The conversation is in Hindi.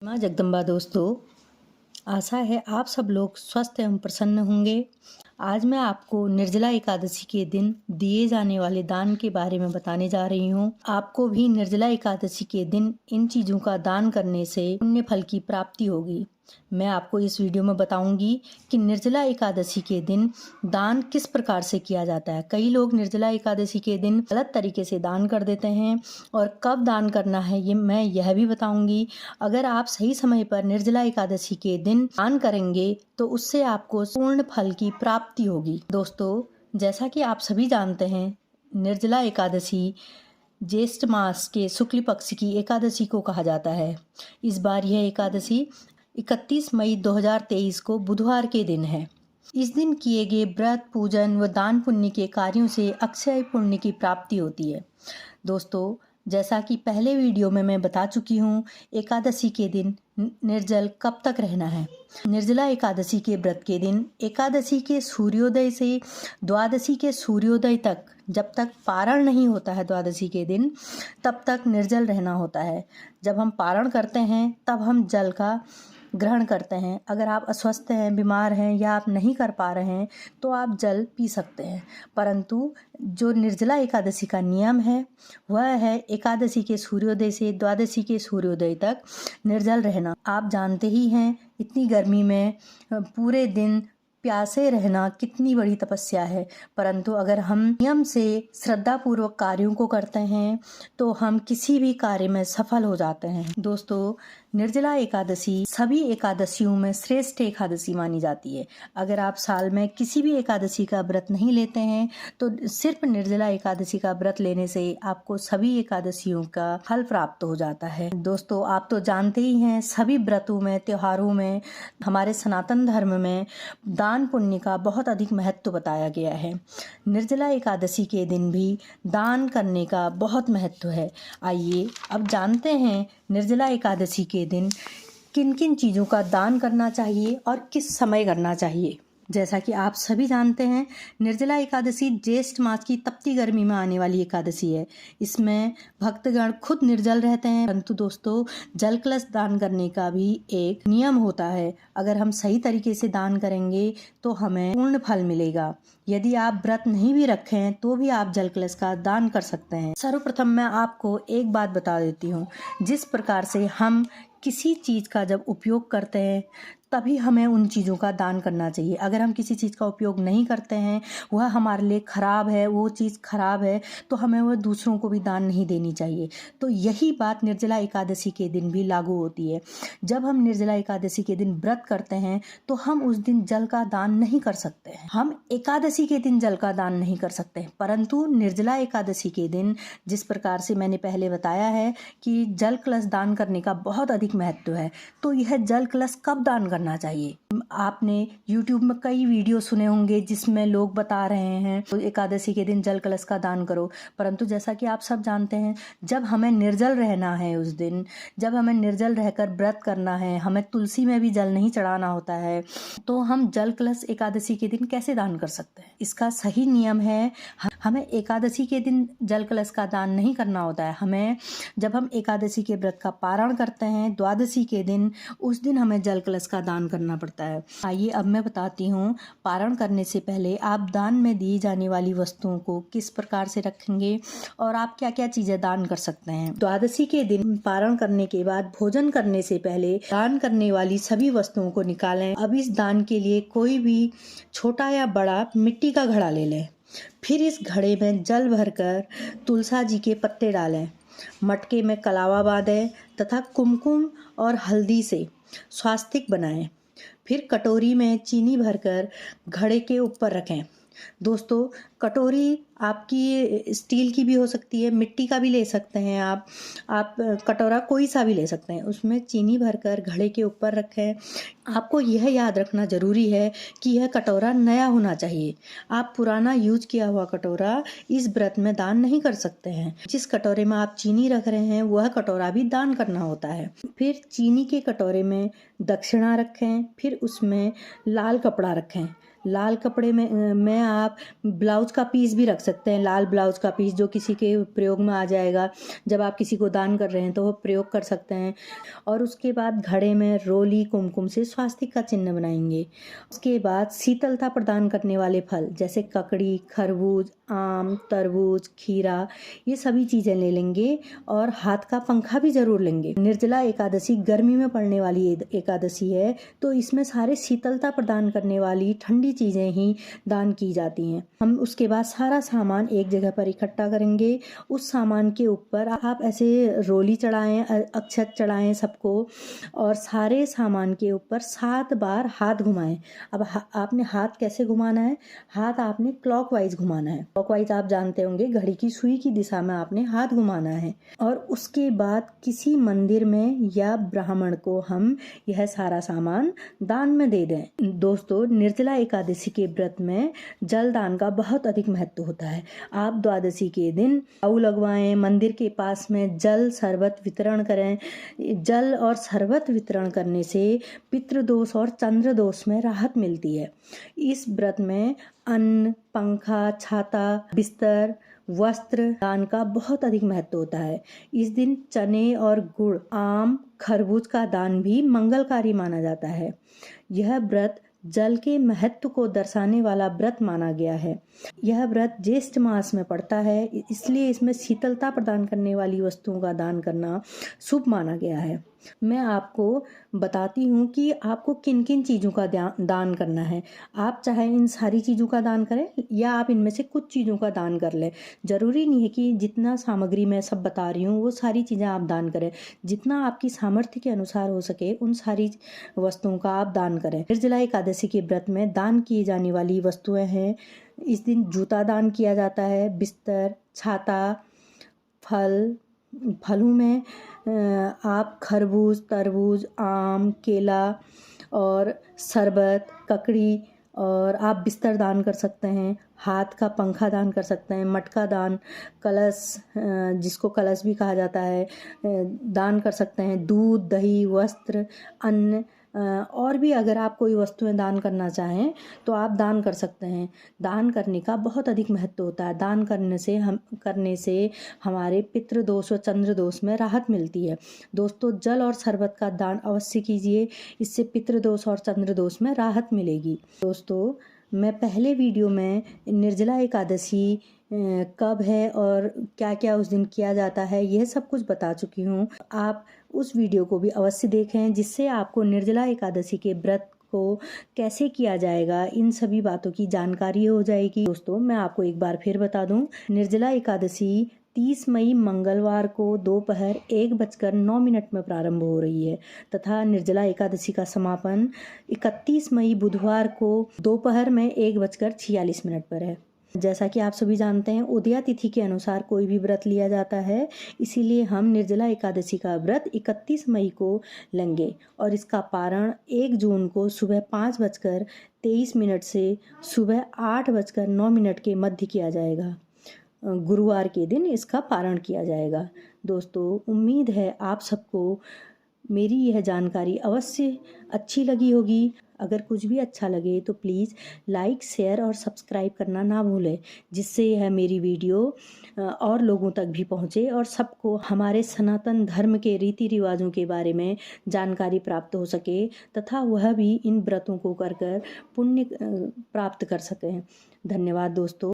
माँ जगदम्बा दोस्तों, आशा है आप सब लोग स्वस्थ एवं प्रसन्न होंगे। आज मैं आपको निर्जला एकादशी के दिन दिए जाने वाले दान के बारे में बताने जा रही हूँ। आपको भी निर्जला एकादशी के दिन इन चीज़ों का दान करने से पुण्य फल की प्राप्ति होगी। मैं आपको इस वीडियो में बताऊंगी कि निर्जला एकादशी के दिन दान किस प्रकार से किया जाता है। कई लोग निर्जला एकादशी के दिन गलत तरीके से दान कर देते हैं और कब दान करना है मैं यह भी बताऊंगी। अगर आप सही समय पर निर्जला एकादशी के दिन दान करेंगे तो उससे आपको पूर्ण फल की प्राप्ति होगी। दोस्तों, जैसा कि आप सभी जानते हैं, निर्जला एकादशी ज्येष्ठ मास के शुक्ल पक्ष की एकादशी को कहा जाता है। इस बार यह एकादशी 31 मई 2023 को बुधवार के दिन है। इस दिन किए गए व्रत, पूजन व दान पुण्य के कार्यों से अक्षय पुण्य की प्राप्ति होती है। दोस्तों, जैसा कि पहले वीडियो में मैं बता चुकी हूँ, एकादशी के दिन निर्जल कब तक रहना है। निर्जला एकादशी के व्रत के दिन एकादशी के सूर्योदय से द्वादशी के सूर्योदय तक, जब तक पारण नहीं होता है द्वादशी के दिन, तब तक निर्जल रहना होता है। जब हम पारण करते हैं तब हम जल का ग्रहण करते हैं। अगर आप अस्वस्थ हैं, बीमार हैं या आप नहीं कर पा रहे हैं तो आप जल पी सकते हैं, परंतु जो निर्जला एकादशी का नियम है वह है एकादशी के सूर्योदय से द्वादशी के सूर्योदय तक निर्जल रहना। आप जानते ही हैं, इतनी गर्मी में पूरे दिन प्यासे रहना कितनी बड़ी तपस्या है, परंतु अगर हम नियम से श्रद्धापूर्वक कार्यों को करते हैं तो हम किसी भी कार्य में सफल हो जाते हैं। दोस्तों, निर्जला एकादशी सभी एकादशियों में श्रेष्ठ एकादशी मानी जाती है। अगर आप साल में किसी भी एकादशी का व्रत नहीं लेते हैं तो सिर्फ निर्जला एकादशी का व्रत लेने से आपको सभी एकादशियों का फल प्राप्त हो जाता है। दोस्तों, आप तो जानते ही हैं, सभी व्रतों में, त्योहारों में, हमारे सनातन धर्म में दान पुण्य का बहुत अधिक महत्व बताया गया है। निर्जला एकादशी के दिन भी दान करने का बहुत महत्व है। आइए अब जानते हैं निर्जला एकादशी के दिन किन किन चीज़ों का दान करना चाहिए और किस समय करना चाहिए। जैसा कि आप सभी जानते हैं, निर्जला एकादशी ज्येष्ठ मास की तपती गर्मी में आने वाली एकादशी है। इसमें भक्तगण खुद निर्जल रहते हैं, परंतु दोस्तों, जल कलश दान करने का भी एक नियम होता है। अगर हम सही तरीके से दान करेंगे तो हमें पूर्ण फल मिलेगा। यदि आप व्रत नहीं भी रखें तो भी आप जल कलश का दान कर सकते हैं। सर्वप्रथम मैं आपको एक बात बता देती हूँ, जिस प्रकार से हम किसी चीज़ का जब उपयोग करते हैं तभी हमें उन चीज़ों का दान करना चाहिए। अगर हम किसी चीज़ का उपयोग नहीं करते हैं, वह हमारे लिए खराब है, वो चीज़ खराब है, तो हमें वह दूसरों को भी दान नहीं देनी चाहिए। तो यही बात निर्जला एकादशी के दिन भी लागू होती है। जब हम निर्जला एकादशी के दिन व्रत करते हैं तो हम उस दिन जल का दान नहीं कर सकते हैं। हम एकादशी के दिन जल का दान नहीं कर सकते हैं, परंतु निर्जला एकादशी के दिन, जिस प्रकार से मैंने पहले बताया है कि जल कलश दान करने का बहुत अधिक महत्व है, तो यह जल कलश कब दान करना चाहिए। आपने YouTube में कई वीडियो सुने होंगे जिसमें लोग बता रहे हैं तो एकादशी के दिन जल कलश का दान करो, परंतु जैसा कि आप सब जानते हैं, जब हमें निर्जल रहना है उस दिन, जब हमें निर्जल रहकर व्रत करना है, हमें तुलसी में भी जल नहीं चढ़ाना होता है, तो हम जल कलश एकादशी के दिन कैसे दान कर सकते हैं। इसका सही नियम है, हमें एकादशी के दिन जल कलश का दान नहीं करना होता है। हमें, जब हम एकादशी के व्रत का पारण करते हैं द्वादशी के दिन, उस दिन हमें जल कलश का दान करना पड़ता है। आइए अब मैं बताती हूँ, पारण करने से पहले आप दान में दी जाने वाली वस्तुओं को किस प्रकार से रखेंगे और आप क्या क्या चीजें दान कर सकते हैं। द्वादशी के दिन पारण करने के बाद भोजन करने से पहले दान करने वाली सभी वस्तुओं को निकालें। अब इस दान के लिए कोई भी छोटा या बड़ा मिट्टी का घड़ा ले लें। फिर इस घड़े में जल भरकर तुलसा जी के पत्ते डालें। मटके में कलावा बांधें तथा कुमकुम और हल्दी से स्वास्तिक बनाएं। फिर कटोरी में चीनी भरकर घड़े के ऊपर रखें। दोस्तों, कटोरी आपकी स्टील की भी हो सकती है, मिट्टी का भी ले सकते हैं आप कटोरा कोई सा भी ले सकते हैं। उसमें चीनी भरकर घड़े के ऊपर रखें। आपको यह याद रखना जरूरी है कि यह कटोरा नया होना चाहिए। आप पुराना यूज किया हुआ कटोरा इस व्रत में दान नहीं कर सकते हैं। जिस कटोरे में आप चीनी रख रहे हैं वह कटोरा भी दान करना होता है। फिर चीनी के कटोरे में दक्षिणा रखें, फिर उसमें लाल कपड़ा रखें। लाल कपड़े में आप ब्लाउज का पीस भी रख सकते हैं, लाल ब्लाउज का पीस जो किसी के प्रयोग में आ जाएगा। जब आप किसी को दान कर रहे हैं तो वो प्रयोग कर सकते हैं। और उसके बाद घड़े में रोली कुमकुम से स्वास्तिक का चिन्ह बनाएंगे। उसके बाद शीतलता प्रदान करने वाले फल जैसे ककड़ी, खरबूज, आम, तरबूज, खीरा, ये सभी चीज़ें ले लेंगे और हाथ का पंखा भी ज़रूर लेंगे। निर्जला एकादशी गर्मी में पड़ने वाली एकादशी है, तो इसमें सारे शीतलता प्रदान करने वाली ठंडी चीज़ें ही दान की जाती हैं। हम उसके बाद सारा सामान एक जगह पर इकट्ठा करेंगे। उस सामान के ऊपर आप ऐसे रोली चढ़ाएं, अक्षत चढ़ाएं सबको, और सारे सामान के ऊपर 7 बार हाथ घुमाएं। अब आपने हाथ कैसे घुमाना है? हाथ आपने क्लॉकवाइज घुमाना है। क्लॉकवाइज आप जानते होंगे, घड़ी की सुई की दिशा में आपने हाथ घुमाना है। और उसके बाद किसी मंदिर में या ब्राह्मण को हम यह सारा सामान दान में दे दें। दोस्तों, निर्जला एकादशी के व्रत में जल दान का बहुत अधिक महत्व होता है। आप द्वादशी के दिन आऊ लगवाएं, मंदिर के पास में जल शरबत वितरण करें। जल और शरबत वितरण करने से पितृदोष और चंद्र दोष में राहत मिलती है। इस व्रत में अन्न, पंखा, छाता, बिस्तर, वस्त्र दान का बहुत अधिक महत्व होता है। इस दिन चने और गुड़, आम, खरबूज का दान भी मंगलकारी माना जाता है। यह व्रत जल के महत्व को दर्शाने वाला व्रत माना गया है। यह व्रत ज्येष्ठ मास में पड़ता है, इसलिए इसमें शीतलता प्रदान करने वाली वस्तुओं का दान करना शुभ माना गया है। मैं आपको बताती हूँ कि आपको किन किन चीज़ों का दान करना है। आप चाहे इन सारी चीज़ों का दान करें या आप इनमें से कुछ चीज़ों का दान कर लें। ज़रूरी नहीं है कि जितना सामग्री मैं सब बता रही हूँ वो सारी चीज़ें आप दान करें। जितना आपकी सामर्थ्य के अनुसार हो सके उन सारी वस्तुओं का आप दान करें। निर्जला एकादशी के व्रत में दान की जाने वाली वस्तुएं हैं। इस दिन जूता दान किया जाता है, बिस्तर, छाता, फलों में आप खरबूज, तरबूज, आम, केला और शरबत, ककड़ी, और आप बिस्तर दान कर सकते हैं। हाथ का पंखा दान कर सकते हैं। मटका दान, कलश, जिसको कलश भी कहा जाता है, दान कर सकते हैं। दूध, दही, वस्त्र, अन्न, और भी अगर आप कोई वस्तुएं दान करना चाहें तो आप दान कर सकते हैं। दान करने का बहुत अधिक महत्व होता है। दान करने से हमारे पितृदोष और चंद्र दोष में राहत मिलती है। दोस्तों, जल और शरबत का दान अवश्य कीजिए, इससे पितृदोष और चंद्र दोष में राहत मिलेगी। दोस्तों, मैं पहले वीडियो में निर्जला एकादशी कब है और क्या क्या उस दिन किया जाता है यह सब कुछ बता चुकी हूँ। आप उस वीडियो को भी अवश्य देखें, जिससे आपको निर्जला एकादशी के व्रत को कैसे किया जाएगा इन सभी बातों की जानकारी हो जाएगी। दोस्तों, मैं आपको एक बार फिर बता दूं, निर्जला एकादशी 30 मई मंगलवार को दोपहर 1:09 में प्रारंभ हो रही है तथा निर्जला एकादशी का समापन 31 मई बुधवार को दोपहर में 1:46 पर है। जैसा कि आप सभी जानते हैं, उदया तिथि के अनुसार कोई भी व्रत लिया जाता है, इसीलिए हम निर्जला एकादशी का व्रत 31 मई को लेंगे और इसका पारण 1 जून को सुबह 5:23 से सुबह 8:09 के मध्य किया जाएगा। गुरुवार के दिन इसका पारण किया जाएगा। दोस्तों, उम्मीद है आप सबको मेरी यह जानकारी अवश्य अच्छी लगी होगी। अगर कुछ भी अच्छा लगे तो प्लीज़ लाइक, शेयर और सब्सक्राइब करना ना भूलें, जिससे यह मेरी वीडियो और लोगों तक भी पहुँचे और सबको हमारे सनातन धर्म के रीति रिवाजों के बारे में जानकारी प्राप्त हो सके तथा वह भी इन व्रतों को कर पुण्य प्राप्त कर सकें। धन्यवाद दोस्तों।